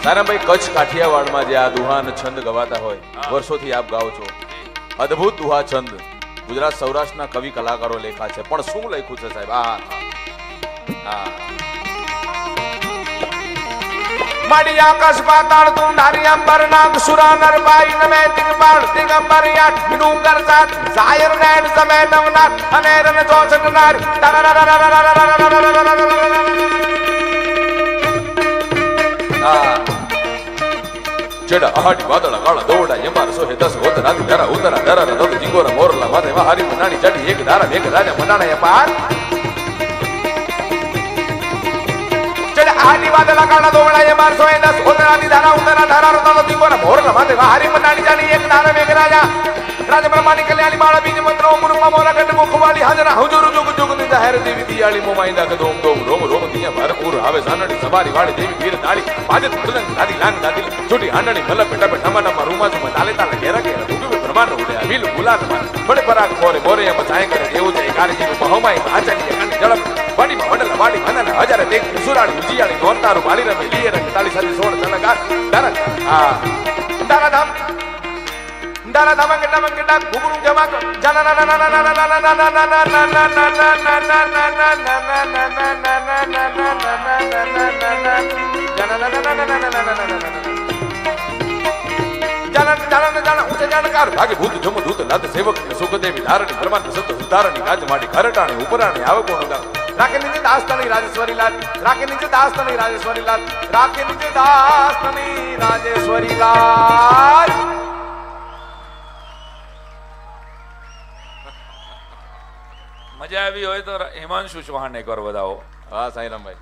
સારાભાઈ કચ્છ કાઠિયાવાડમાં જે આ દુહાન છંદ ગવાતા હોય વર્ષોથી આપ ગાઓ છો, અદ્ભુત દુહા છંદ ગુજરાત સૌરાષ્ટ્રના કવિ કલાકારો લેખા છે, પણ શું લખ્યું છે સાહેબ? માડી આકાશ પાતાળ તું ધારી અંબર નાગ સુરા નર બાઈ નમે દિગંબર દિગંબર યાટ ડુંગર સાત જાયર નેડ સમે નવનાથ અને રન જોસન નાર ચેડા આહાડી વાદળા કાળા દોડા એમાર સોહે 10 હોત રાતી ધરા ઉતરા ધરા રતો જીગોરા મોરલા માથે હારી મનાણી ચડી એક ધારા એક રાજા મનાણા પાર આડી વાદળા કાળા દોડા એમાર સોહે 10 હોત રાતી ધરા ઉતરા ધરા રતો જીગોરા મોરલા માથે હારી મનાણી ચડી એક ધારા એક રાજા રાજા બ્રહ્માની કલ્યાણી માળા બીજ મંત્રો મુરુમા મોરા ગઢ મુખવાલી હાજરા હુજુર જુગ જુગ ની જાહેર દેવી દિયાળી મોમાઈંદા કે દોમ દોમ રોમ રોમ દિયા ભરપૂર આવે સાનડી સવારી વાળી દેવી વીર દાળી બાજત મૃદંગ દાદી લાંગ દાદી છોટી આંડણી મલ પેટા પે ઠમા ઠમા રૂમા જુમા તાલે તાલે ઘેરા ઘેરા ભૂગવે બ્રહ્માંડ ઉડે અમીલ ગુલાબ માં બડે પરાગ મોરે મોરે એમ ચાય કરે એવું છે કારજી નું બહમાઈ આચાની કાની જળમ વાડી માં વડલા વાડી માના હજારે દેખ સુરાડી ઉજીયાળી નોરતારું વાલી રમે લીએ રંગ તાળી સાદી સોળ ચલગા દરક આ દારા ધામ દારા ધામ કે ધામ કે ડાક ભૂગું જમા જાના ના ના ના ના ના ના ના ના ના ભાગે ભૂત જમ દૂત નાથ સેવક સુખદેવી ધારણી બ્રહ્માંડ સત સુધારણી રાજમાડી ખરટાણી ઉપરાણી આવે કોણ ગામ રાખે નીચે દાસતની રાજેશ્વરી લાલ રાખે નીચે દાસતની રાજેશ્વરી લાલ રાખે નીચે દાસતની રાજેશ્વરી લાલ મજા આવી હોય તો હિમાંશુ ચૌહાણ એકવાર વધાવો. હા સાંઈરામભાઈ.